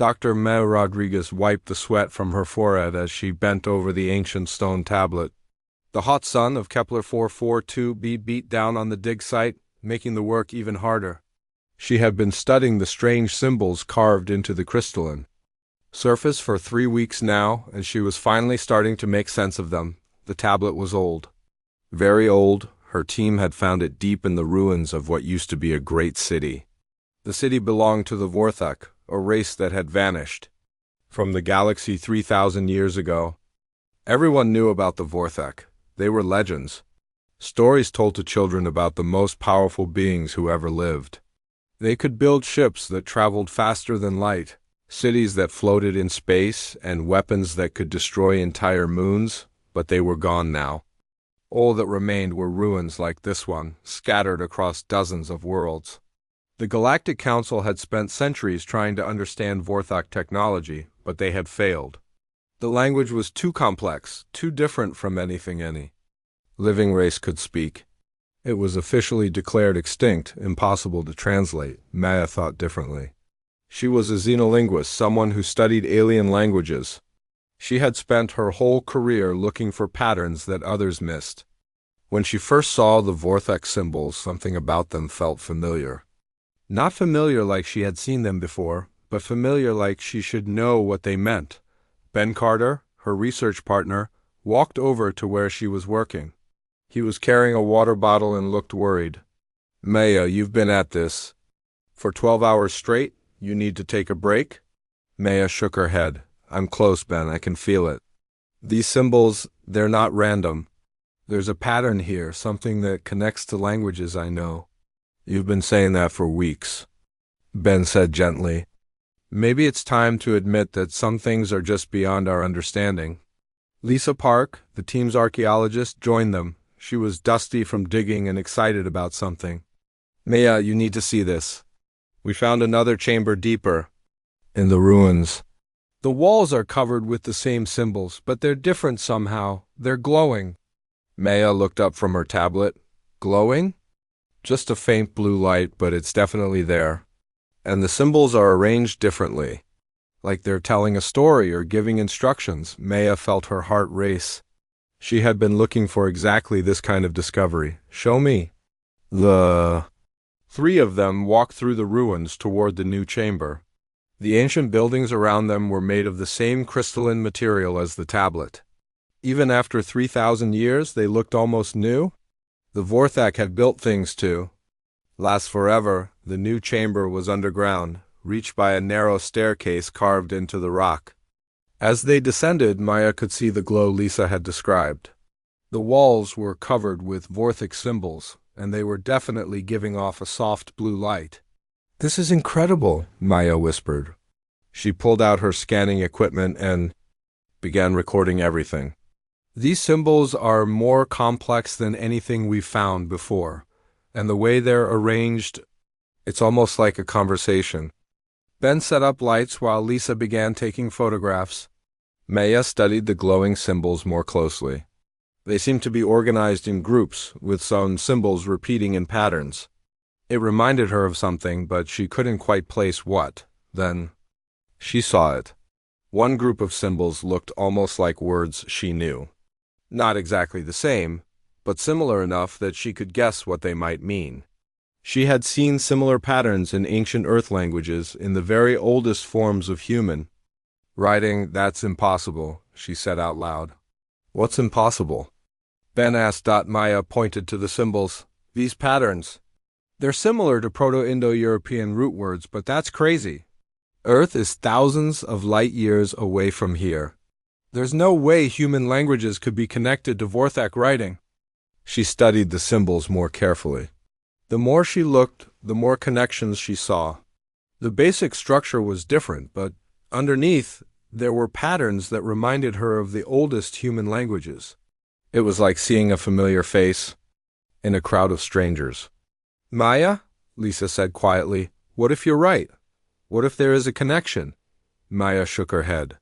Dr. Mel Rodriguez wiped the sweat from her forehead as she bent over the ancient stone tablet. The hot sun of Kepler 442b beat down on the dig site, making the work even harder. She had been studying the strange symbols carved into the crystalline surface for 3 weeks now, and she was finally starting to make sense of them. The tablet was old. Very old. Her team had found it deep in the ruins of what used to be a great city. The city belonged to the Vorthak, a race that had vanished from the galaxy 3,000 years ago. Everyone knew about the Vorthak. They were legends. Stories told to children about the most powerful beings who ever lived. They could build ships that traveled faster than light, cities that floated in space, and weapons that could destroy entire moons, but they were gone now. All that remained were ruins like this one, scattered across dozens of worlds. The Galactic Council had spent centuries trying to understand Vorthak technology, but they had failed. The language was too complex, too different from anything any living race could speak. It was officially declared extinct, impossible to translate. Maya thought differently. She was a xenolinguist, someone who studied alien languages. She had spent her whole career looking for patterns that others missed. When she first saw the Vorthak symbols, something about them felt familiar. Not familiar like she had seen them before, but familiar like she should know what they meant. Ben Carter, her research partner, walked over to where she was working. He was carrying a water bottle and looked worried. "Maya, you've been at this for 12 hours straight? You need to take a break?" Maya shook her head. "I'm close, Ben. I can feel it. These symbols, they're not random. There's a pattern here, something that connects to languages I know." "You've been saying that for weeks," Ben said gently. "Maybe it's time to admit that some things are just beyond our understanding." Lisa Park, the team's archaeologist, joined them. She was dusty from digging and excited about something. "Maya, you need to see this. We found another chamber deeper in the ruins. The walls are covered with the same symbols, but they're different somehow. They're glowing." Maya looked up from her tablet. "Glowing?" "Just a faint blue light, but it's definitely there. And the symbols are arranged differently, like they're telling a story or giving instructions." Maya felt her heart race. She had been looking for exactly this kind of discovery. "Show me." The 3 of them walked through the ruins toward the new chamber. The ancient buildings around them were made of the same crystalline material as the tablet. Even after 3,000 years, they looked almost new. The Vorthak had built things to last forever. The new chamber was underground, reached by a narrow staircase carved into the rock. As they descended, Maya could see the glow Lisa had described. The walls were covered with Vorthak symbols, and they were definitely giving off a soft blue light. "This is incredible," Maya whispered. She pulled out her scanning equipment and began recording everything. "These symbols are more complex than anything we've found before, and the way they're arranged, it's almost like a conversation." Ben set up lights while Lisa began taking photographs. Maya studied the glowing symbols more closely. They seemed to be organized in groups, with some symbols repeating in patterns. It reminded her of something, but she couldn't quite place what. Then she saw it. One group of symbols looked almost like words she knew. Not exactly the same, but similar enough that she could guess what they might mean. She had seen similar patterns in ancient Earth languages in the very oldest forms of human writing. "That's impossible," she said out loud. "What's impossible?" Ben asked. Maya pointed to the symbols. "These patterns. They're similar to Proto-Indo-European root words, but that's crazy. Earth is thousands of light years away from here. There's no way human languages could be connected to Vorthak writing." She studied the symbols more carefully. The more she looked, the more connections she saw. The basic structure was different, but underneath, there were patterns that reminded her of the oldest human languages. It was like seeing a familiar face in a crowd of strangers. "Maya," Lisa said quietly, "what if you're right? What if there is a connection?" Maya shook her head.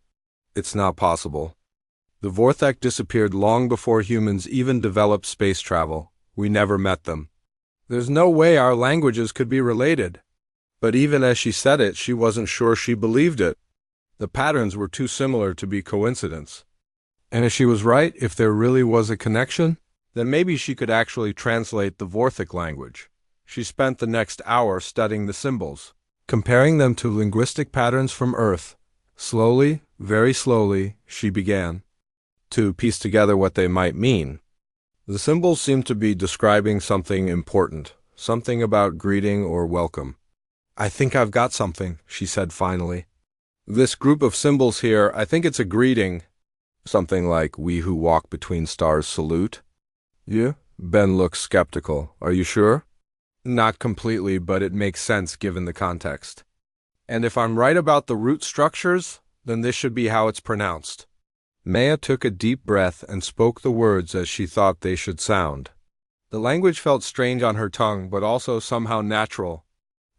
"It's not possible. The Vorthak disappeared long before humans even developed space travel. We never met them. There's no way our languages could be related." But even as she said it, she wasn't sure she believed it. The patterns were too similar to be coincidence. And if she was right, if there really was a connection, then maybe she could actually translate the Vorthic language. She spent the next hour studying the symbols, comparing them to linguistic patterns from Earth. Slowly, very slowly, she began to piece together what they might mean. The symbols seemed to be describing something important, something about greeting or welcome. "I think I've got something," she said finally. "This group of symbols here, I think it's a greeting. Something like, 'We who walk between stars salute.'" "Yeah?" Ben looked skeptical. "Are you sure?" "Not completely, but it makes sense given the context. And if I'm right about the root structures, then this should be how it's pronounced." Maya took a deep breath and spoke the words as she thought they should sound. The language felt strange on her tongue, but also somehow natural.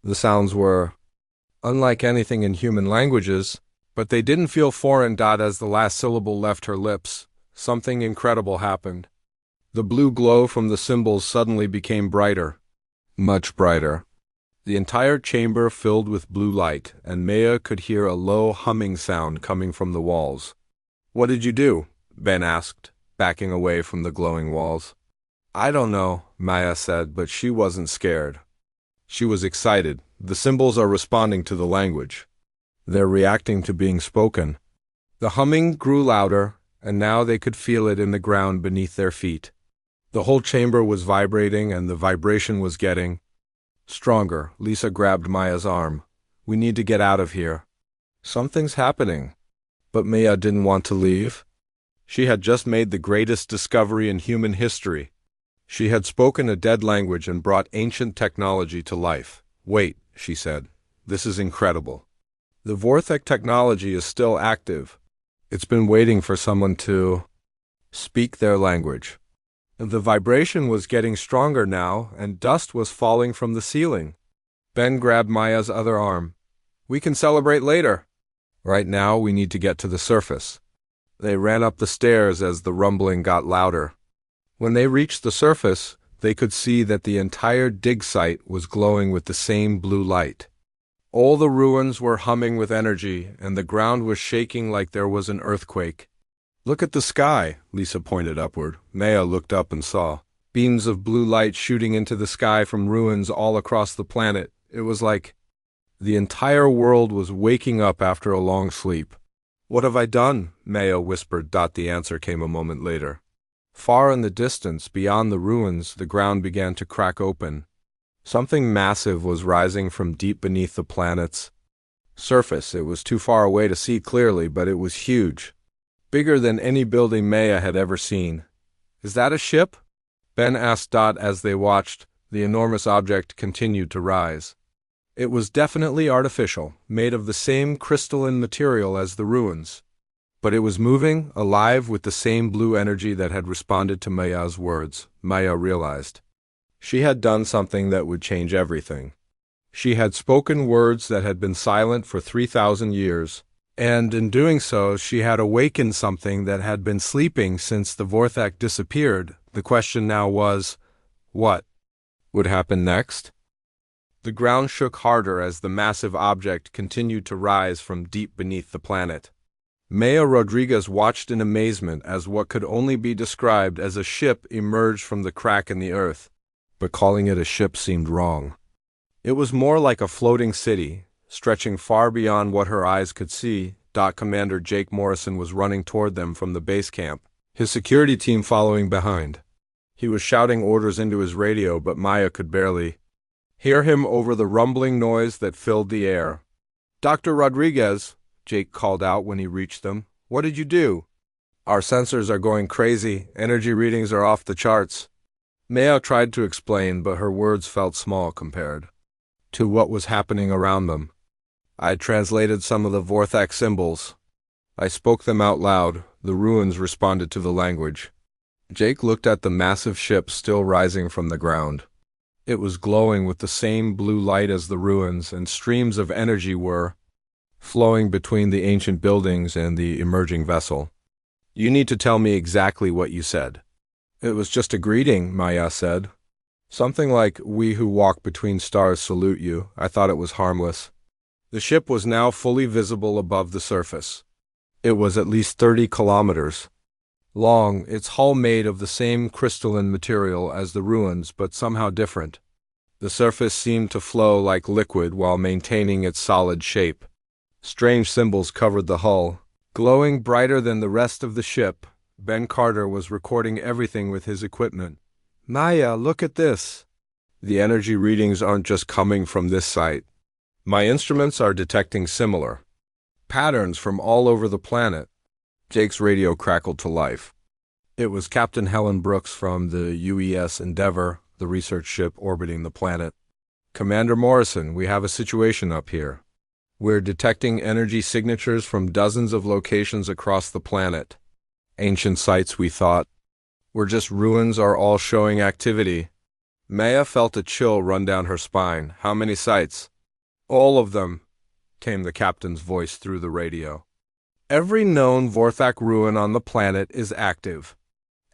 The sounds were unlike anything in human languages, but they didn't feel foreign. As the last syllable left her lips, something incredible happened. The blue glow from the symbols suddenly became brighter, much brighter. The entire chamber filled with blue light, and Maya could hear a low humming sound coming from the walls. "What did you do?" Ben asked, backing away from the glowing walls. "I don't know," Maya said, but she wasn't scared. She was excited. The symbols are responding to the language. They're reacting to being spoken. The humming grew louder, and now they could feel it in the ground beneath their feet. The whole chamber was vibrating, and the vibration was getting stronger. Lisa grabbed Maya's arm. "We need to get out of here. Something's happening." But Maya didn't want to leave. She had just made the greatest discovery in human history. She had spoken a dead language and brought ancient technology to life. "Wait," she said. "This is incredible. The Vorthic technology is still active. It's been waiting for someone to speak their language." The vibration was getting stronger now, and dust was falling from the ceiling. Ben grabbed Maya's other arm. "We can celebrate later. Right now, we need to get to the surface." They ran up the stairs as the rumbling got louder. When they reached the surface, they could see that the entire dig site was glowing with the same blue light. All the ruins were humming with energy, and the ground was shaking like there was an earthquake. "Look at the sky," Lisa pointed upward. Maya looked up and saw beams of blue light shooting into the sky from ruins all across the planet. It was like the entire world was waking up after a long sleep. "What have I done?" Maya whispered. The answer came a moment later. Far in the distance, beyond the ruins, the ground began to crack open. Something massive was rising from deep beneath the planet's surface. It was too far away to see clearly, but it was huge. Bigger than any building Maya had ever seen. "Is that a ship?" Ben asked as they watched. The enormous object continued to rise. It was definitely artificial, made of the same crystalline material as the ruins. But it was moving, alive, with the same blue energy that had responded to Maya's words. Maya realized she had done something that would change everything. She had spoken words that had been silent for 3,000 years, and in doing so, she had awakened something that had been sleeping since the Vorthic disappeared. The question now was, what would happen next? The ground shook harder as the massive object continued to rise from deep beneath the planet. Maya Rodriguez watched in amazement as what could only be described as a ship emerged from the crack in the earth. But calling it a ship seemed wrong. It was more like a floating city, stretching far beyond what her eyes could see. Commander Jake Morrison was running toward them from the base camp, his security team following behind. He was shouting orders into his radio, but Maya could barely hear him over the rumbling noise that filled the air. "Dr. Rodriguez," Jake called out when he reached them. "What did you do?" "Our sensors are going crazy. Energy readings are off the charts." Maya tried to explain, but her words felt small compared to what was happening around them. "I translated some of the Vorthic symbols. I spoke them out loud. The ruins responded to the language." Jake looked at the massive ship still rising from the ground. It was glowing with the same blue light as the ruins, and streams of energy were flowing between the ancient buildings and the emerging vessel. "You need to tell me exactly what you said." "It was just a greeting," Maya said. "Something like, 'We who walk between stars salute you.' I thought it was harmless." The ship was now fully visible above the surface. It was at least 30 kilometers long, its hull made of the same crystalline material as the ruins, but somehow different. The surface seemed to flow like liquid while maintaining its solid shape. Strange symbols covered the hull. Glowing brighter than the rest of the ship, Ben Carter was recording everything with his equipment. "Maya, look at this." "The energy readings aren't just coming from this site. My instruments are detecting similar patterns from all over the planet." Jake's radio crackled to life. It was Captain Helen Brooks from the UES Endeavour, the research ship orbiting the planet. "Commander Morrison, we have a situation up here. We're detecting energy signatures from dozens of locations across the planet. Ancient sites, we thought. Were just ruins are all showing activity." Maya felt a chill run down her spine. "How many sites?" "All of them," came the captain's voice through the radio. "Every known Vorthak ruin on the planet is active.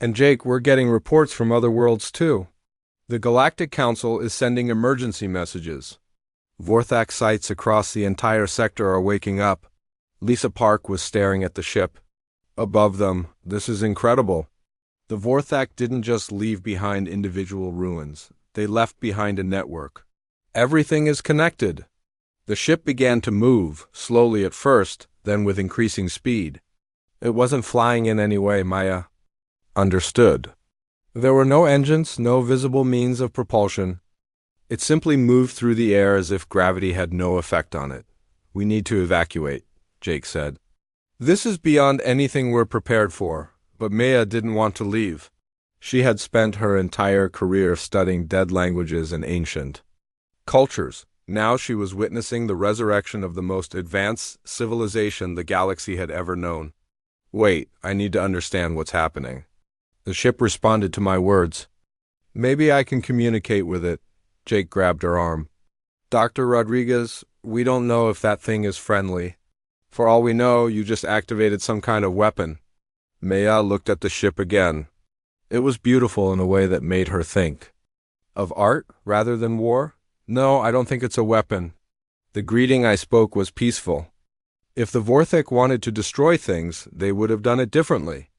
And Jake, we're getting reports from other worlds too. The Galactic Council is sending emergency messages. Vorthak sites across the entire sector are waking up." Lisa Park was staring at the ship. Above them, "This is incredible. The Vorthak didn't just leave behind individual ruins. They left behind a network. Everything is connected." The ship began to move, slowly at first, then with increasing speed. "It wasn't flying in any way," Maya understood. "There were no engines, no visible means of propulsion. It simply moved through the air as if gravity had no effect on it." "We need to evacuate," Jake said. "This is beyond anything we're prepared for." But Maya didn't want to leave. She had spent her entire career studying dead languages and ancient cultures. Now she was witnessing the resurrection of the most advanced civilization the galaxy had ever known. "Wait, I need to understand what's happening." The ship responded to my words. "Maybe I can communicate with it." Jake grabbed her arm. "Dr. Rodriguez, we don't know if that thing is friendly. For all we know, you just activated some kind of weapon." Maya looked at the ship again. It was beautiful in a way that made her think. "Of art rather than war? No, I don't think it's a weapon. The greeting I spoke was peaceful. If the Vorthak wanted to destroy things, they would have done it differently."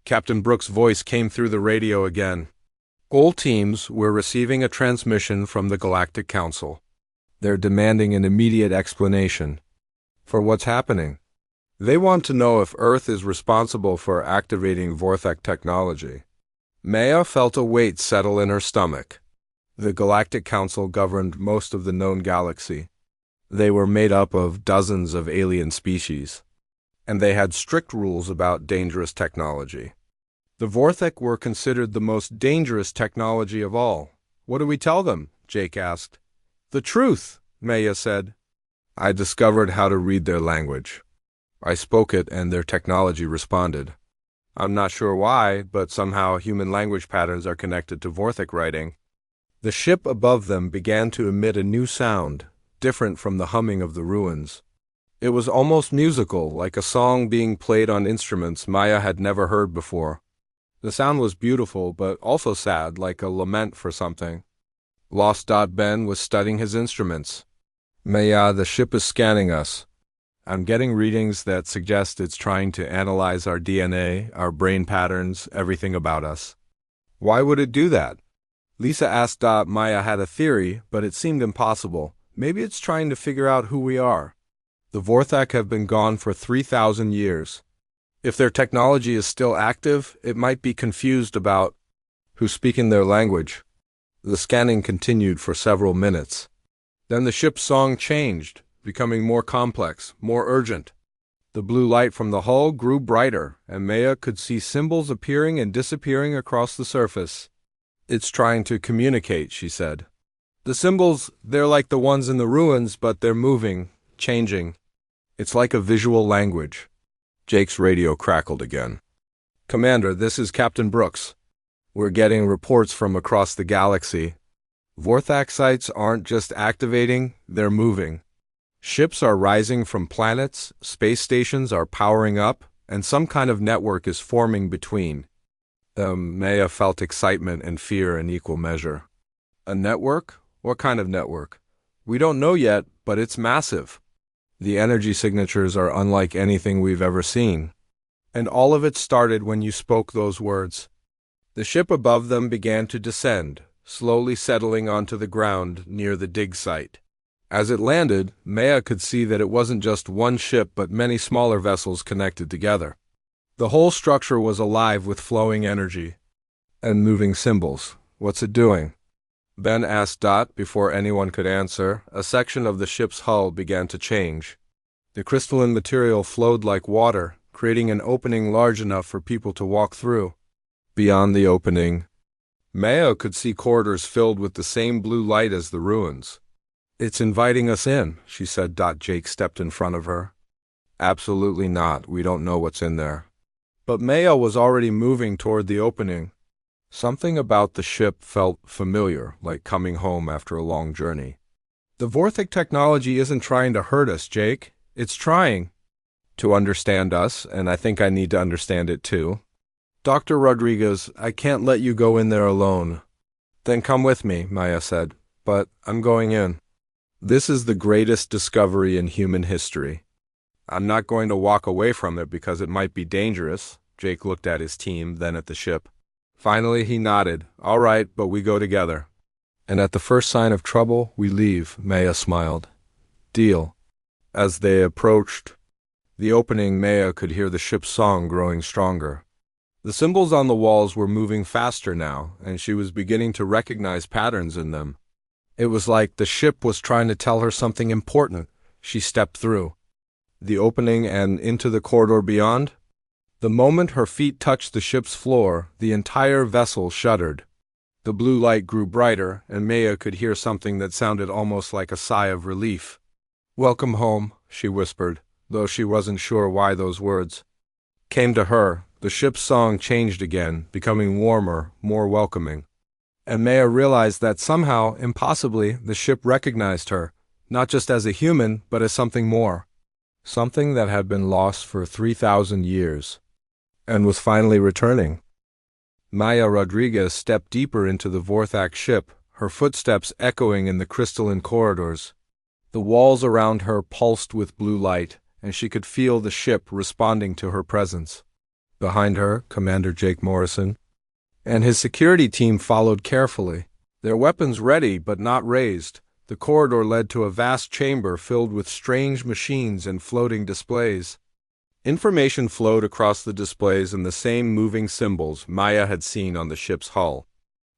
Captain Brooks' voice came through the radio again. "All teams, we're receiving a transmission from the Galactic Council. They're demanding an immediate explanation." "For what's happening?" "They want to know if Earth is responsible for activating Vorthak technology." Maya felt a weight settle in her stomach. The Galactic Council governed most of the known galaxy. They were made up of dozens of alien species, and they had strict rules about dangerous technology. The Vorthak were considered the most dangerous technology of all. "What do we tell them?" Jake asked. "The truth," Maya said. "I discovered how to read their language. I spoke it and their technology responded. I'm not sure why, but somehow human language patterns are connected to Vorthak writing." The ship above them began to emit a new sound, different from the humming of the ruins. It was almost musical, like a song being played on instruments Maya had never heard before. The sound was beautiful, but also sad, like a lament for something. Lost. Ben was studying his instruments. "Maya, the ship is scanning us. I'm getting readings that suggest it's trying to analyze our DNA, our brain patterns, everything about us." "Why would it do that?" Lisa asked. Maya had a theory, but it seemed impossible. "Maybe it's trying to figure out who we are. The Vorthak have been gone for 3,000 years. If their technology is still active, it might be confused about who's speaking their language." The scanning continued for several minutes. Then the ship's song changed, becoming more complex, more urgent. The blue light from the hull grew brighter, and Maya could see symbols appearing and disappearing across the surface. "It's trying to communicate," she said. "The symbols, they're like the ones in the ruins, but they're moving, changing. It's like a visual language." Jake's radio crackled again. "Commander, this is Captain Brooks. We're getting reports from across the galaxy. Vorthak sites aren't just activating, they're moving. Ships are rising from planets, space stations are powering up, and some kind of network is forming between." Maya felt excitement and fear in equal measure. "A network? What kind of network?" "We don't know yet, but it's massive. The energy signatures are unlike anything we've ever seen. And all of it started when you spoke those words. The ship above them began to descend, slowly settling onto the ground near the dig site. As it landed, Maya could see that it wasn't just one ship but many smaller vessels connected together. The whole structure was alive with flowing energy and moving symbols. What's it doing? Ben asked Dot. Before anyone could answer, a section of the ship's hull began to change. The crystalline material flowed like water, creating an opening large enough for people to walk through. Beyond the opening, Maya could see corridors filled with the same blue light as the ruins. "It's inviting us in," she said. Jake stepped in front of her. "Absolutely not. We don't know what's in there." But Maya was already moving toward the opening. Something about the ship felt familiar, like coming home after a long journey. "The Vorthic technology isn't trying to hurt us, Jake. It's trying to understand us, and I think I need to understand it too. Dr. Rodriguez, I can't let you go in there alone." "Then come with me," Maya said. "But I'm going in. This is the greatest discovery in human history. I'm not going to walk away from it because it might be dangerous." Jake looked at his team, then at the ship. Finally, he nodded. "All right, but we go together. And at the first sign of trouble, we leave," Maya smiled. "Deal." As they approached the opening, Maya could hear the ship's song growing stronger. The symbols on the walls were moving faster now, and she was beginning to recognize patterns in them. It was like the ship was trying to tell her something important. She stepped through the opening and into the corridor beyond. The moment her feet touched the ship's floor, the entire vessel shuddered. The blue light grew brighter, and Maya could hear something that sounded almost like a sigh of relief. "Welcome home," she whispered, though she wasn't sure why those words came to her. The ship's song changed again, becoming warmer, more welcoming. And Maya realized that somehow, impossibly, the ship recognized her, not just as a human, but as something more. Something that had been lost for 3,000 years, and was finally returning. Maya Rodriguez stepped deeper into the Vorthak ship, her footsteps echoing in the crystalline corridors. The walls around her pulsed with blue light, and she could feel the ship responding to her presence. Behind her, Commander Jake Morrison and his security team followed carefully, their weapons ready but not raised. The corridor led to a vast chamber filled with strange machines and floating displays. Information flowed across the displays in the same moving symbols Maya had seen on the ship's hull.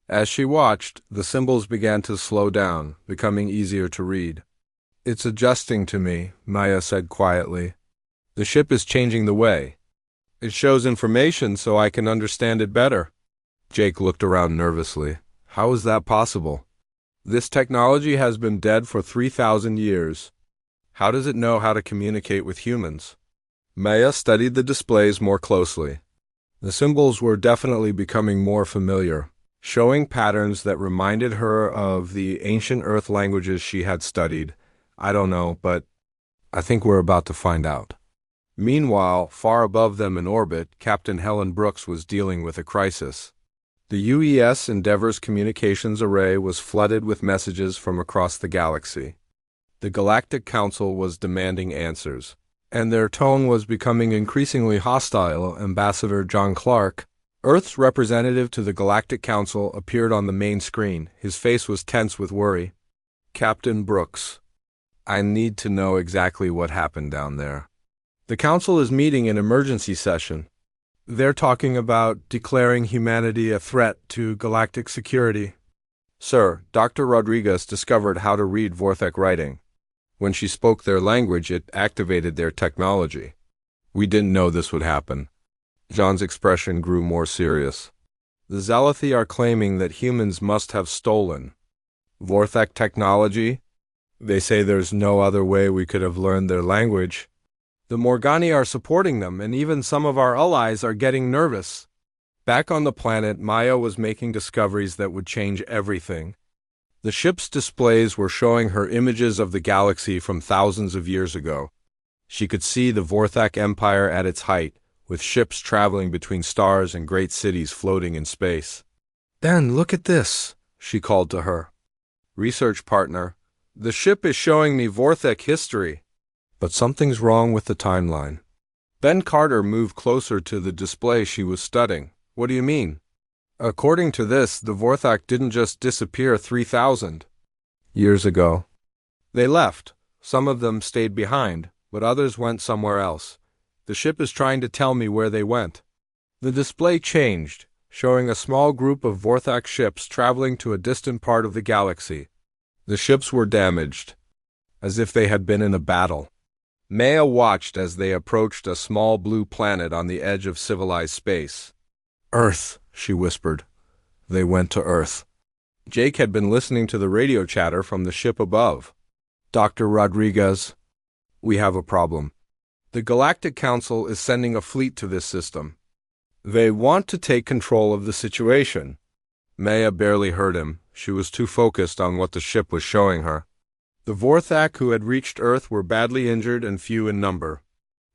As she watched, the symbols began to slow down, becoming easier to read. "It's adjusting to me," Maya said quietly. "The ship is changing the way. It shows information so I can understand it better." Jake looked around nervously. "How is that possible? This technology has been dead for 3,000 years. How does it know how to communicate with humans?" Maya studied the displays more closely. The symbols were definitely becoming more familiar, showing patterns that reminded her of the ancient Earth languages she had studied. "I don't know, but I think we're about to find out." Meanwhile, far above them in orbit, Captain Helen Brooks was dealing with a crisis. The UES Endeavor's communications array was flooded with messages from across the galaxy. The Galactic Council was demanding answers, and their tone was becoming increasingly hostile. Ambassador John Clark, Earth's representative to the Galactic Council, appeared on the main screen. His face was tense with worry. "Captain Brooks, I need to know exactly what happened down there. The Council is meeting an emergency session. They're talking about declaring humanity a threat to galactic security." "Sir, Dr. Rodriguez discovered how to read Vorthak writing. When she spoke their language, it activated their technology. We didn't know this would happen." John's expression grew more serious. "The Zalathi are claiming that humans must have stolen Vorthak technology. They say there's no other way we could have learned their language. The Morgani are supporting them, and even some of our allies are getting nervous." Back on the planet, Maya was making discoveries that would change everything. The ship's displays were showing her images of the galaxy from thousands of years ago. She could see the Vorthak Empire at its height, with ships traveling between stars and great cities floating in space. "Ben, look at this," she called to her research partner. "The ship is showing me Vorthak history. But something's wrong with the timeline. Ben Carter moved closer to the display she was studying. What do you mean? According to this, the Vorthak didn't just disappear 3,000 years ago. They left. Some of them stayed behind, but others went somewhere else. The ship is trying to tell me where they went. The display changed, showing a small group of Vorthak ships traveling to a distant part of the galaxy. The ships were damaged, as if they had been in a battle. Maya watched as they approached a small blue planet on the edge of civilized space. Earth, she whispered. They went to Earth. Jake had been listening to the radio chatter from the ship above. Dr. Rodriguez, we have a problem. The Galactic Council is sending a fleet to this system. They want to take control of the situation. Maya barely heard him. She was too focused on what the ship was showing her. The Vorthak who had reached Earth were badly injured and few in number.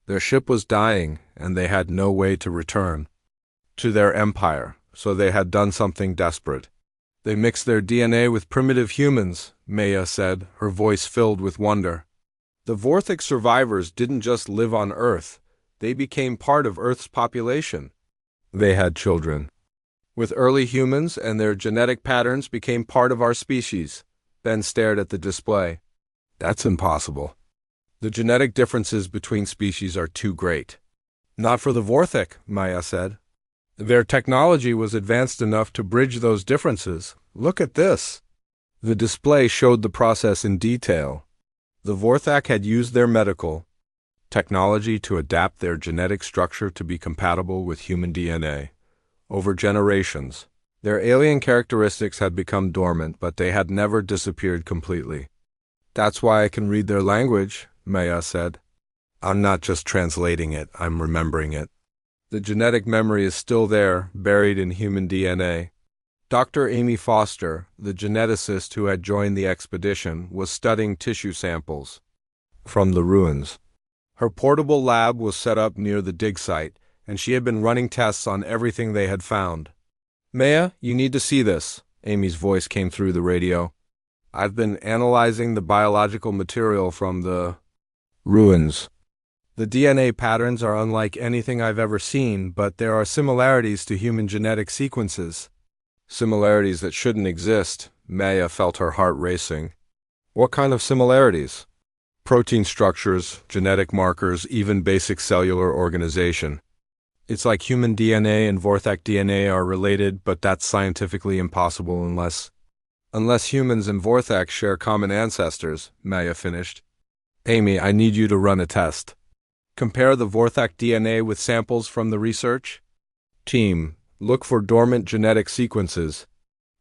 Their ship was dying, and they had no way to return to their empire, so they had done something desperate. They mixed their DNA with primitive humans, Maya said, her voice filled with wonder. The Vorthak survivors didn't just live on Earth. They became part of Earth's population. They had children with early humans, and their genetic patterns became part of our species. Ben stared at the display. That's impossible. The genetic differences between species are too great. Not for the Vorthak, Maya said. Their technology was advanced enough to bridge those differences. Look at this. The display showed the process in detail. The Vorthak had used their medical technology to adapt their genetic structure to be compatible with human DNA. Over generations, their alien characteristics had become dormant, but they had never disappeared completely. That's why I can read their language, Maya said. I'm not just translating it, I'm remembering it. The genetic memory is still there, buried in human DNA. Dr. Amy Foster, the geneticist who had joined the expedition, was studying tissue samples from the ruins. Her portable lab was set up near the dig site, and she had been running tests on everything they had found. Maya, you need to see this, Amy's voice came through the radio. I've been analyzing the biological material from the ruins. The DNA patterns are unlike anything I've ever seen, but there are similarities to human genetic sequences. Similarities that shouldn't exist. Maya felt her heart racing. What kind of similarities? Protein structures, genetic markers, even basic cellular organization. It's like human DNA and Vorthak DNA are related, but that's scientifically impossible unless humans and Vorthak share common ancestors, Maya finished. Amy, I need you to run a test. Compare the Vorthak DNA with samples from the research. Team, look for dormant genetic sequences.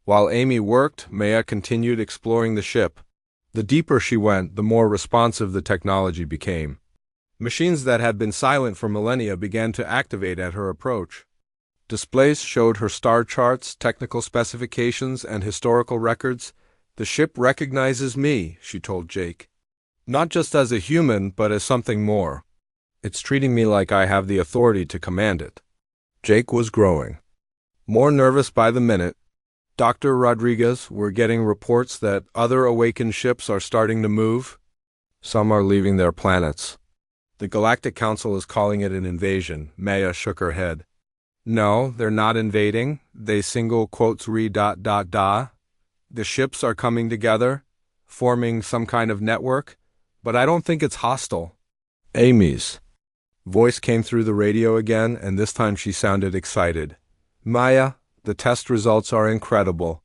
While Amy worked, Maya continued exploring the ship. The deeper she went, the more responsive the technology became. Machines that had been silent for millennia began to activate at her approach. Displays showed her star charts, technical specifications, and historical records. The ship recognizes me, she told Jake. Not just as a human, but as something more. It's treating me like I have the authority to command it. Jake was growing more nervous by the minute. Dr. Rodriguez, we're getting reports that other awakened ships are starting to move. Some are leaving their planets. The Galactic Council is calling it an invasion. Maya shook her head. No, they're not invading. They single quotes The ships are coming together, forming some kind of network, but I don't think it's hostile. Amy's voice came through the radio again, and this time she sounded excited. Maya, the test results are incredible.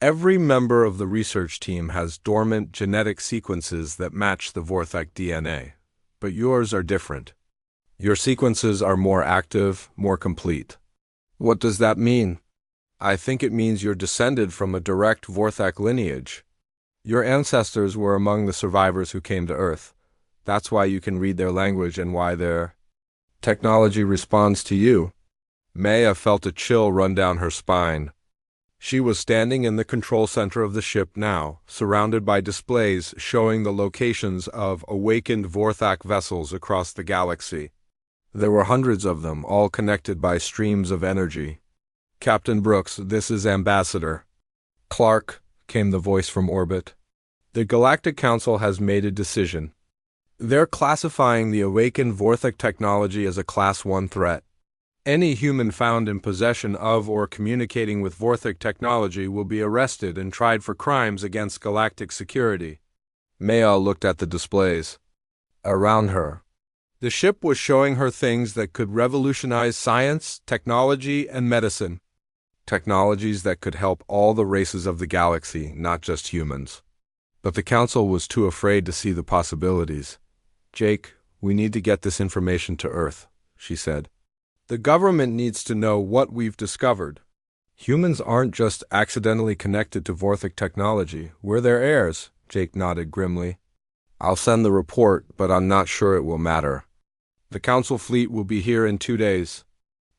Every member of the research team has dormant genetic sequences that match the Vorthak DNA, but yours are different. Your sequences are more active, more complete. What does that mean? I think it means you're descended from a direct Vorthak lineage. Your ancestors were among the survivors who came to Earth. That's why you can read their language and why their technology responds to you. Maya felt a chill run down her spine. She was standing in the control center of the ship now, surrounded by displays showing the locations of awakened Vorthak vessels across the galaxy. There were hundreds of them, all connected by streams of energy. Captain Brooks, this is Ambassador Clark, came the voice from orbit. The Galactic Council has made a decision. They're classifying the awakened Vorthok technology as a Class 1 threat. Any human found in possession of or communicating with Vorthok technology will be arrested and tried for crimes against galactic security. Maya looked at the displays around her. The ship was showing her things that could revolutionize science, technology, and medicine. Technologies that could help all the races of the galaxy, not just humans. But the Council was too afraid to see the possibilities. "Jake, we need to get this information to Earth," she said. "The government needs to know what we've discovered. Humans aren't just accidentally connected to Vorthok technology. We're their heirs," Jake nodded grimly. "I'll send the report, but I'm not sure it will matter. The Council fleet will be here in 2 days.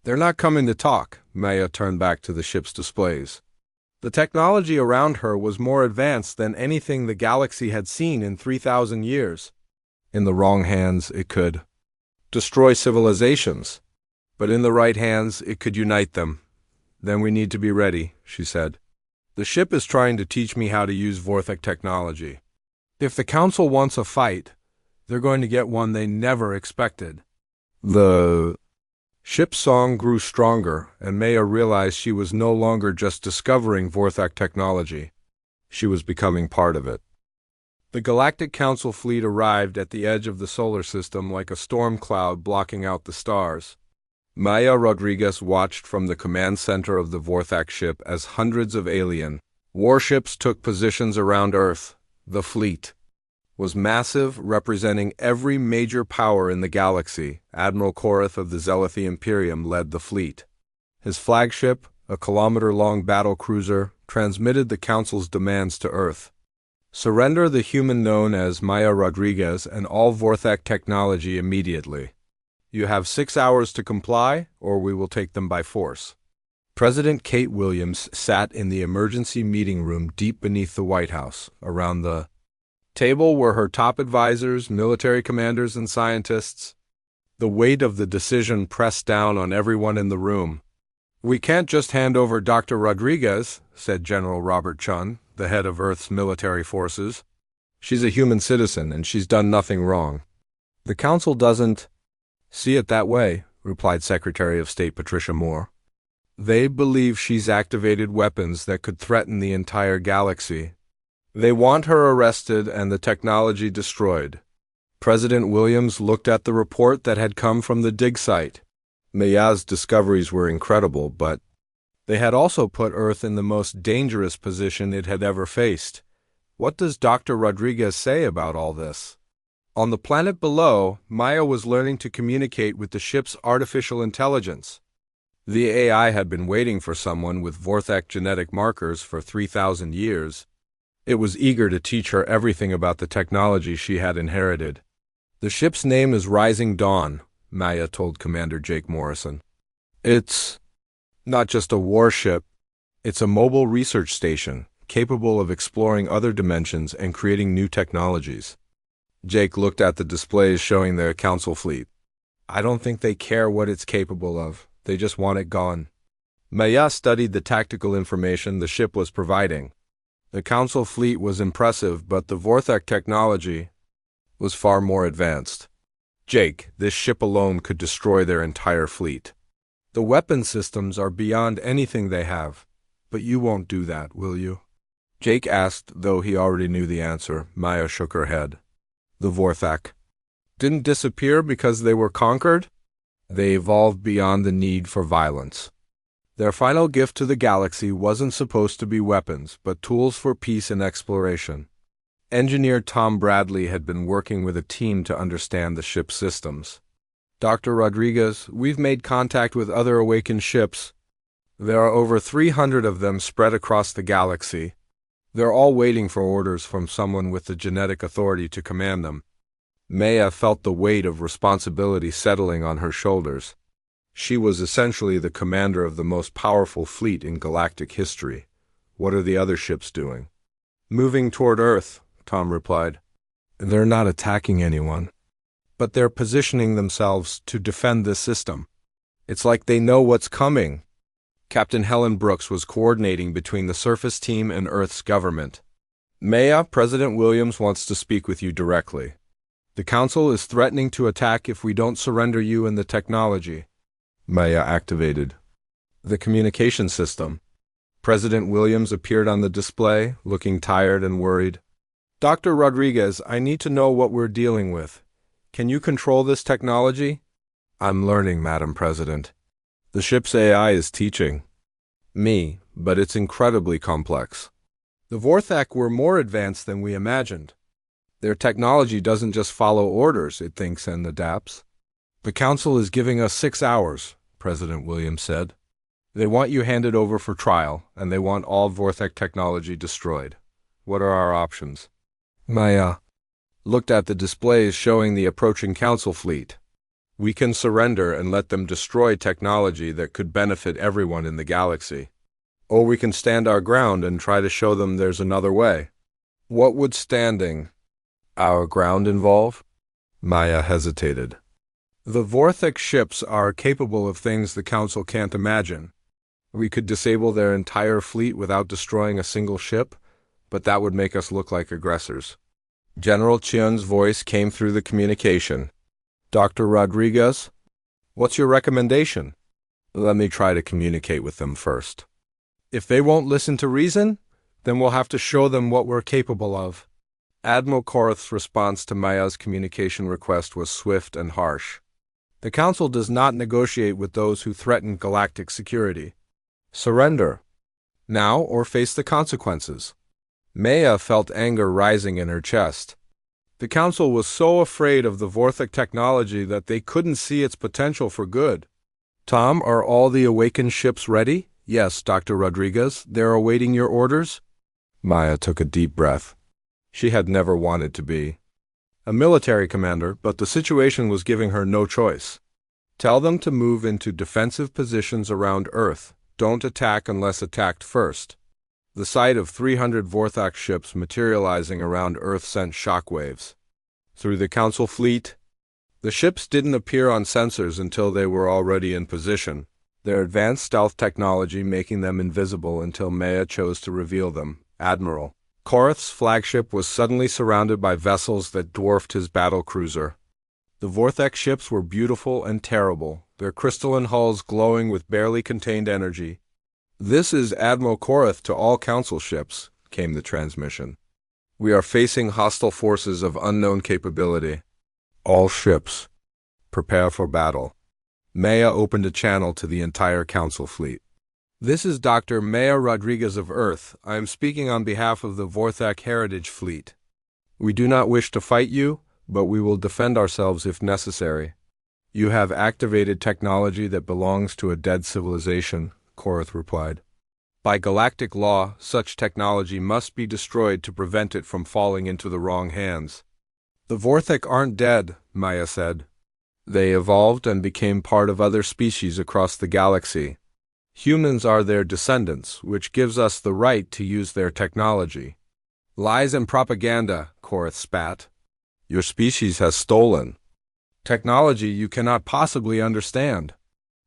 They're not coming to talk." Maya turned back to the ship's displays. The technology around her was more advanced than anything the galaxy had seen in 3,000 years. In the wrong hands, it could destroy civilizations. But in the right hands, it could unite them. "Then we need to be ready," she said. "The ship is trying to teach me how to use Vorthok technology. If the Council wants a fight, they're going to get one they never expected." The ship's song grew stronger, and Maya realized she was no longer just discovering Vorthok technology. She was becoming part of it. The Galactic Council fleet arrived at the edge of the solar system like a storm cloud blocking out the stars. Maya Rodriguez watched from the command center of the Vorthok ship as hundreds of alien warships took positions around Earth. The fleet was massive, representing every major power in the galaxy. Admiral Korath of the Zelathi Imperium led the fleet. His flagship, a kilometer-long battle cruiser, transmitted the Council's demands to Earth. "Surrender the human known as Maya Rodriguez and all Vorthok technology immediately. You have 6 hours to comply, or we will take them by force." President Kate Williams sat in the emergency meeting room deep beneath the White House. Around the table were her top advisors, military commanders, and scientists. The weight of the decision pressed down on everyone in the room. "We can't just hand over Dr. Rodriguez," said General Robert Chun, the head of Earth's military forces. "She's a human citizen, and she's done nothing wrong." "The Council doesn't see it that way," replied Secretary of State Patricia Moore. "They believe she's activated weapons that could threaten the entire galaxy. They want her arrested and the technology destroyed." President Williams looked at the report that had come from the dig site. Maya's discoveries were incredible, but they had also put Earth in the most dangerous position it had ever faced. What does Dr. Rodriguez say about all this? On the planet below, Maya was learning to communicate with the ship's artificial intelligence. The AI had been waiting for someone with Vorthok genetic markers for 3,000 years. It was eager to teach her everything about the technology she had inherited. "The ship's name is Rising Dawn," Maya told Commander Jake Morrison. "It's not just a warship. It's a mobile research station, capable of exploring other dimensions and creating new technologies." Jake looked at the displays showing the Council fleet. "I don't think they care what it's capable of. They just want it gone." Maya studied the tactical information the ship was providing. The Council fleet was impressive, but the Vorthok technology was far more advanced. "Jake, this ship alone could destroy their entire fleet. The weapon systems are beyond anything they have. But you won't do that, will you?" Jake asked, though he already knew the answer. Maya shook her head. "The Vorthok didn't disappear because they were conquered. They evolved beyond the need for violence. Their final gift to the galaxy wasn't supposed to be weapons, but tools for peace and exploration." Engineer Tom Bradley had been working with a team to understand the ship's systems. "Dr. Rodriguez, we've made contact with other awakened ships. There are over 300 of them spread across the galaxy. They're all waiting for orders from someone with the genetic authority to command them." Maya felt the weight of responsibility settling on her shoulders. She was essentially the commander of the most powerful fleet in galactic history. "What are the other ships doing?" "Moving toward Earth," Tom replied. "They're not attacking anyone, but they're positioning themselves to defend this system. It's like they know what's coming." Captain Helen Brooks was coordinating between the surface team and Earth's government. "Maya, President Williams wants to speak with you directly." The Council is threatening to attack if we don't surrender you and the technology. Maya activated the communication system. President Williams appeared on the display, looking tired and worried. Dr. Rodriguez, I need to know what we're dealing with. Can you control this technology? I'm learning, Madam President. The ship's AI is teaching me, but it's incredibly complex. The Vorthak were more advanced than we imagined. Their technology doesn't just follow orders, it thinks and adapts. The Council is giving us 6 hours, President Williams said. They want you handed over for trial, and they want all Vorthak technology destroyed. What are our options? Maya looked at the displays showing the approaching Council fleet. We can surrender and let them destroy technology that could benefit everyone in the galaxy. Or we can stand our ground and try to show them there's another way. What would standing our ground involve? Maya hesitated. The Vorthak ships are capable of things the Council can't imagine. We could disable their entire fleet without destroying a single ship, but that would make us look like aggressors. General Chion's voice came through the communication. Dr. Rodriguez, what's your recommendation? Let me try to communicate with them first. If they won't listen to reason, then we'll have to show them what we're capable of. Admiral Korath's response to Maya's communication request was swift and harsh. The Council does not negotiate with those who threaten galactic security. Surrender, now or face the consequences. Maya felt anger rising in her chest. The Council was so afraid of the Vorthak technology that they couldn't see its potential for good. Tom, are all the awakened ships ready? Yes, Dr. Rodriguez, they're awaiting your orders. Maya took a deep breath. She had never wanted to be a military commander, but the situation was giving her no choice. Tell them to move into defensive positions around Earth. Don't attack unless attacked first. The sight of 300 Vorthak ships materializing around Earth sent shockwaves through the Council fleet. The ships didn't appear on sensors until they were already in position, their advanced stealth technology making them invisible until Maya chose to reveal them. Admiral Korath's flagship was suddenly surrounded by vessels that dwarfed his battle cruiser. The Vorthak ships were beautiful and terrible, their crystalline hulls glowing with barely contained energy. This is Admiral Korath to all Council ships, came the transmission. We are facing hostile forces of unknown capability. All ships, prepare for battle. Maya opened a channel to the entire Council fleet. This is Dr. Maya Rodriguez of Earth. I am speaking on behalf of the Vorthak Heritage Fleet. We do not wish to fight you, but we will defend ourselves if necessary. You have activated technology that belongs to a dead civilization, Korath replied. By galactic law, such technology must be destroyed to prevent it from falling into the wrong hands. The Vorthak aren't dead, Maya said. They evolved and became part of other species across the galaxy. Humans are their descendants, which gives us the right to use their technology. Lies and propaganda, Korath spat. Your species has stolen technology you cannot possibly understand.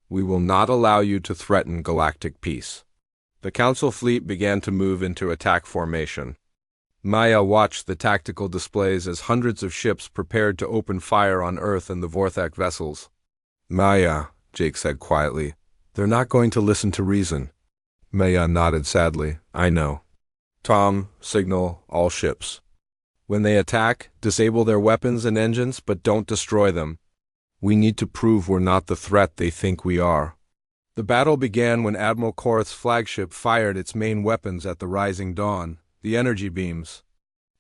We will not allow you to threaten galactic peace. The Council fleet began to move into attack formation. Maya watched the tactical displays as hundreds of ships prepared to open fire on Earth and the Vorthak vessels. Maya, Jake said quietly, they're not going to listen to reason. Maya nodded sadly. I know. Tom, signal all ships. When they attack, disable their weapons and engines, but don't destroy them. We need to prove we're not the threat they think we are. The battle began when Admiral Korath's flagship fired its main weapons at the rising dawn. The energy beams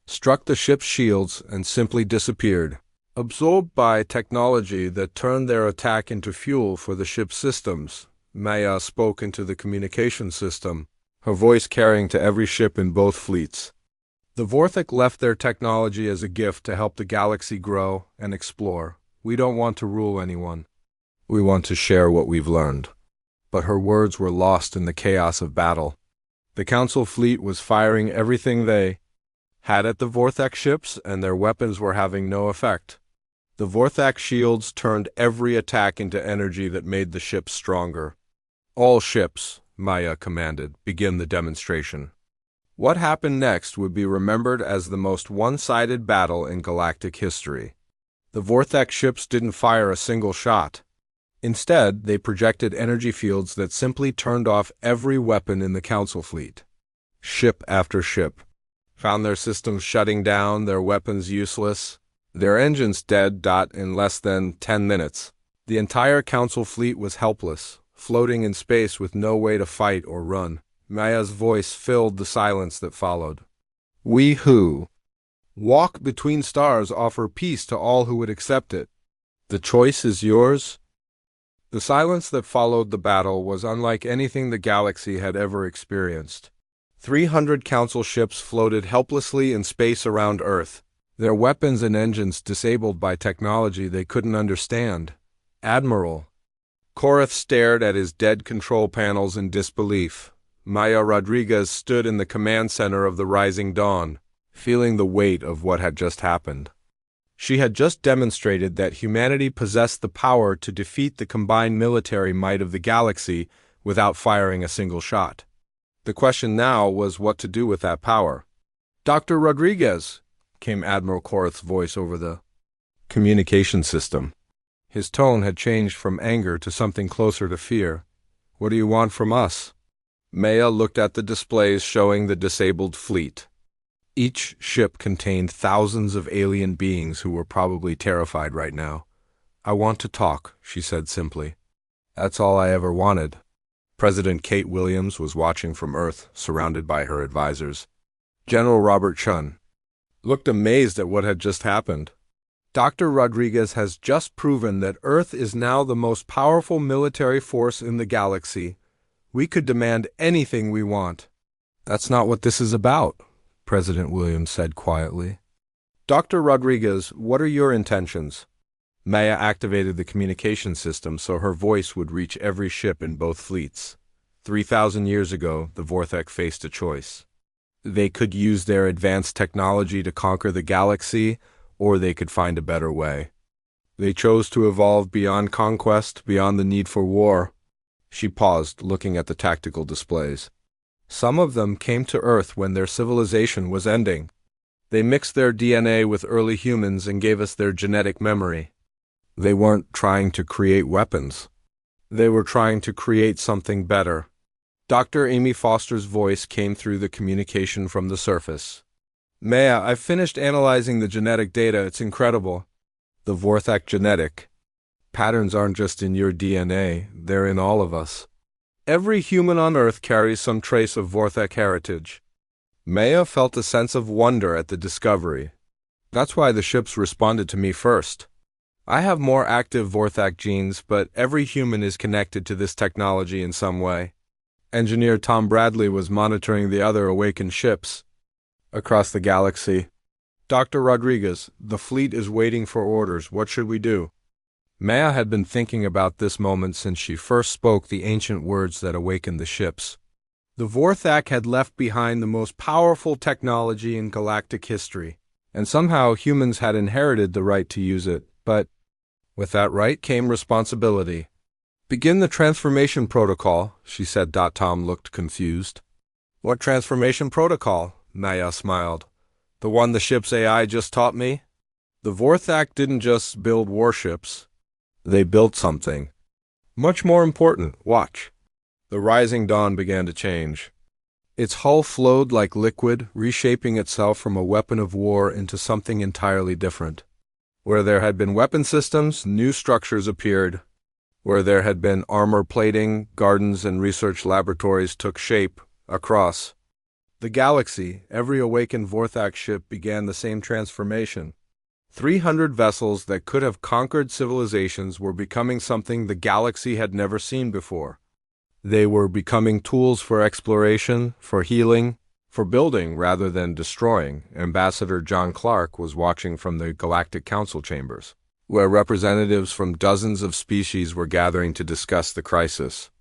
struck the ship's shields and simply disappeared, absorbed by technology that turned their attack into fuel for the ship's systems. Maya spoke into the communication system, her voice carrying to every ship in both fleets. The Vorthak left their technology as a gift to help the galaxy grow and explore. We don't want to rule anyone. We want to share what we've learned. But her words were lost in the chaos of battle. The Council fleet was firing everything they had at the Vorthak ships, and their weapons were having no effect. The Vorthak shields turned every attack into energy that made the ships stronger. All ships, Maya commanded, begin the demonstration. What happened next would be remembered as the most one-sided battle in galactic history. The Vorthak ships didn't fire a single shot. Instead, they projected energy fields that simply turned off every weapon in the Council fleet. Ship after ship found their systems shutting down, their weapons useless, their engines dead. In less than 10 minutes. The entire Council fleet was helpless, floating in space with no way to fight or run. Maya's voice filled the silence that followed. We who walk between stars offer peace to all who would accept it. The choice is yours. The silence that followed the battle was unlike anything the galaxy had ever experienced. 300 Council ships floated helplessly in space around Earth, their weapons and engines disabled by technology they couldn't understand. Admiral Korath stared at his dead control panels in disbelief. Maya Rodriguez stood in the command center of the Rising Dawn, feeling the weight of what had just happened. She had just demonstrated that humanity possessed the power to defeat the combined military might of the galaxy without firing a single shot. The question now was what to do with that power. "Dr. Rodriguez," came Admiral Korath's voice over the communication system. His tone had changed from anger to something closer to fear. "What do you want from us?" Maya looked at the displays showing the disabled fleet. Each ship contained thousands of alien beings who were probably terrified right now. "I want to talk," she said simply. "That's all I ever wanted." President Kate Williams was watching from Earth, surrounded by her advisors. General Robert Chun looked amazed at what had just happened. "Dr. Rodriguez has just proven that Earth is now the most powerful military force in the galaxy. We could demand anything we want." "That's not what this is about," President Williams said quietly. "Dr. Rodriguez, what are your intentions?" Maya activated the communication system so her voice would reach every ship in both fleets. 3,000 years ago, the Vorthak faced a choice. They could use their advanced technology to conquer the galaxy, or they could find a better way. They chose to evolve beyond conquest, beyond the need for war. She paused, looking at the tactical displays. Some of them came to Earth when their civilization was ending. They mixed their DNA with early humans and gave us their genetic memory. They weren't trying to create weapons. They were trying to create something better. Dr. Amy Foster's voice came through the communication from the surface. "Maya, I've finished analyzing the genetic data. It's incredible. The Vorthak genetic patterns aren't just in your DNA, they're in all of us. Every human on Earth carries some trace of Vorthak heritage." Maya felt a sense of wonder at the discovery. "That's why the ships responded to me first. I have more active Vorthak genes, but every human is connected to this technology in some way." Engineer Tom Bradley was monitoring the other awakened ships across the galaxy. "Dr. Rodriguez, the fleet is waiting for orders. What should we do?" Maya had been thinking about this moment since she first spoke the ancient words that awakened the ships. The Vorthak had left behind the most powerful technology in galactic history, and somehow humans had inherited the right to use it, but with that right came responsibility. "Begin the transformation protocol," she said. Tom looked confused. "What transformation protocol?" Maya smiled. "The one the ship's AI just taught me?" The Vorthak didn't just build warships. They built something much more important. Watch. The Rising Dawn began to change. Its hull flowed like liquid, reshaping itself from a weapon of war into something entirely different. Where there had been weapon systems, new structures appeared. Where there had been armor plating, gardens and research laboratories took shape across the galaxy. Every awakened Vorthak ship began the same transformation. 300 vessels that could have conquered civilizations were becoming something the galaxy had never seen before. They were becoming tools for exploration, for healing, for building rather than destroying. Ambassador John Clark was watching from the Galactic Council chambers, where representatives from dozens of species were gathering to discuss the crisis.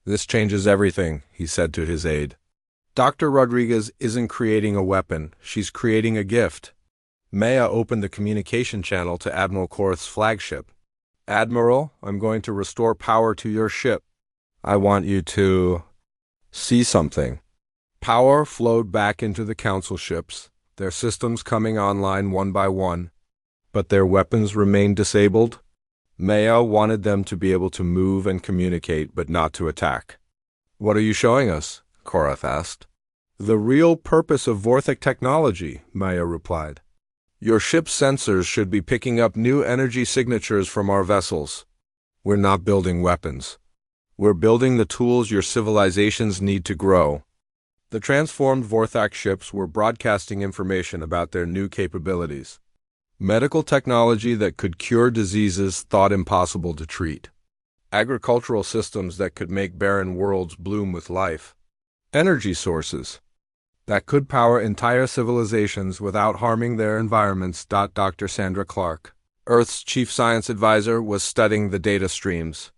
"This changes everything," he said to his aide. "Dr. Rodriguez isn't creating a weapon, she's creating a gift." Maya opened the communication channel to Admiral Korath's flagship. "Admiral, I'm going to restore power to your ship. I want you to see something." Power flowed back into the Council ships, their systems coming online one by one. but their weapons remained disabled. Maya wanted them to be able to move and communicate, but not to attack. "What are you showing us?" Korath asked. "The real purpose of Vorthic technology," Maya replied. "Your ship's sensors should be picking up new energy signatures from our vessels. We're not building weapons. We're building the tools your civilizations need to grow." The transformed Vorthak ships were broadcasting information about their new capabilities. Medical technology that could cure diseases thought impossible to treat. Agricultural systems that could make barren worlds bloom with life. Energy sources that could power entire civilizations without harming their environments. Dr. Sandra Clark, Earth's chief science advisor, was studying the data streams.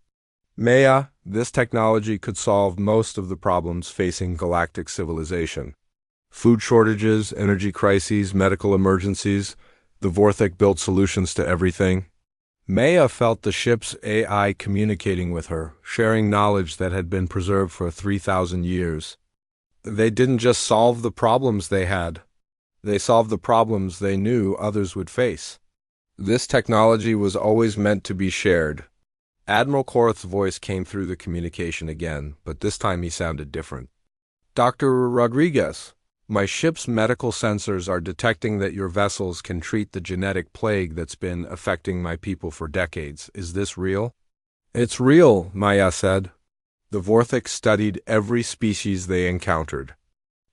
"Maya, this technology could solve most of the problems facing galactic civilization. Food shortages, energy crises, medical emergencies. The Vorthik built solutions to everything." Maya felt the ship's AI communicating with her, sharing knowledge that had been preserved for 3,000 years. They didn't just solve the problems they had. They solved the problems they knew others would face. This technology was always meant to be shared. Admiral Korath's voice came through the communication again, but this time he sounded different. "Dr. Rodriguez, my ship's medical sensors are detecting that your vessels can treat the genetic plague that's been affecting my people for decades. Is this real?" "It's real," Maya said. "The Vorthik studied every species they encountered.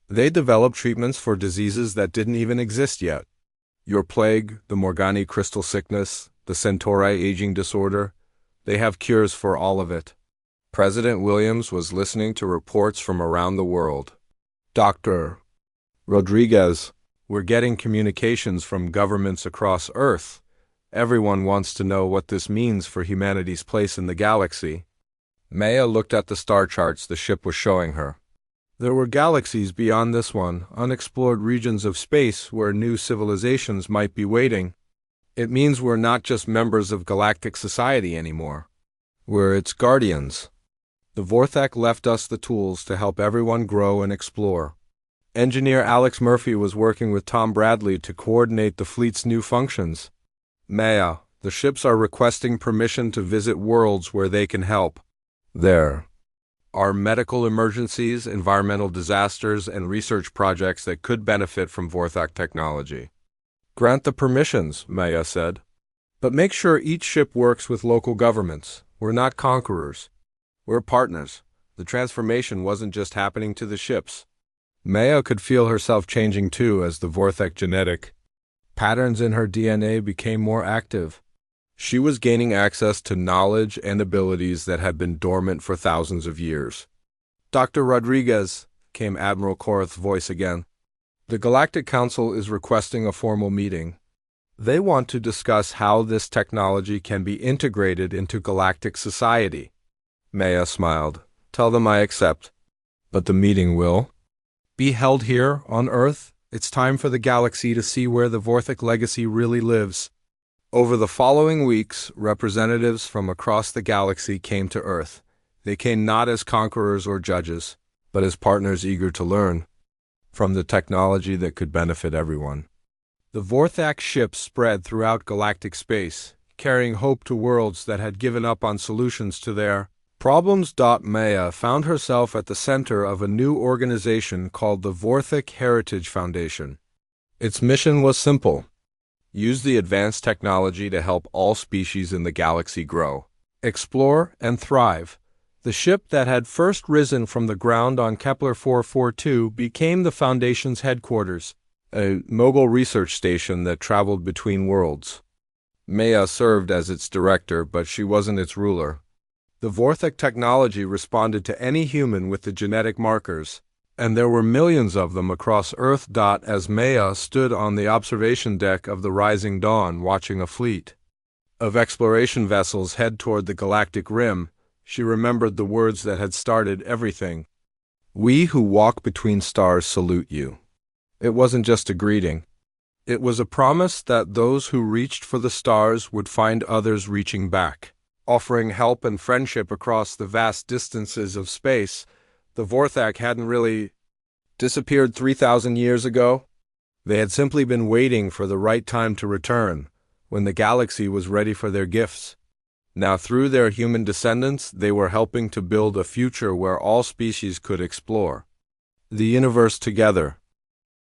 They developed treatments for diseases that didn't even exist yet. Your plague, the Morgani crystal sickness, the Centauri aging disorder, they have cures for all of it." President Williams was listening to reports from around the world. "Dr. Rodriguez, we're getting communications from governments across Earth. Everyone wants to know what this means for humanity's place in the galaxy." Maya looked at the star charts the ship was showing her. There were galaxies beyond this one, unexplored regions of space where new civilizations might be waiting. "It means we're not just members of galactic society anymore. We're its guardians. The Vorthak left us the tools to help everyone grow and explore." Engineer Alex Murphy was working with Tom Bradley to coordinate the fleet's new functions. "Maya, the ships are requesting permission to visit worlds where they can help. There are medical emergencies, environmental disasters, and research projects that could benefit from Vorthak technology." "Grant the permissions," Maya said. "But make sure each ship works with local governments. We're not conquerors. We're partners." The transformation wasn't just happening to the ships. Maya could feel herself changing too as the Vorthak genetic patterns in her DNA became more active. She was gaining access to knowledge and abilities that had been dormant for thousands of years. "Dr. Rodriguez," came Admiral Korath's voice again. "The Galactic Council is requesting a formal meeting. They want to discuss how this technology can be integrated into galactic society." Maya smiled. "Tell them I accept." "But the meeting will be held here on Earth. It's time for the galaxy to see where the Vorthik legacy really lives." Over the following weeks, representatives from across the galaxy came to Earth. They came not as conquerors or judges, but as partners eager to learn from the technology that could benefit everyone. The Vorthak ships spread throughout galactic space, carrying hope to worlds that had given up on solutions to their problems. Maya found herself at the center of a new organization called the Vorthik Heritage Foundation. Its mission was simple: use the advanced technology to help all species in the galaxy grow, explore, and thrive. The ship that had first risen from the ground on Kepler 442 became the Foundation's headquarters, a mobile research station that traveled between worlds. Maya served as its director, but she wasn't its ruler. The Vorthik technology responded to any human with the genetic markers, and there were millions of them across Earth. As Maya stood on the observation deck of the Rising Dawn watching a fleet of exploration vessels head toward the galactic rim, she remembered the words that had started everything. "We who walk between stars salute you." It wasn't just a greeting. It was a promise that those who reached for the stars would find others reaching back, offering help and friendship across the vast distances of space. The Vorthak hadn't really disappeared 3,000 years ago. They had simply been waiting for the right time to return, when the galaxy was ready for their gifts. Now through their human descendants, they were helping to build a future where all species could explore the universe together.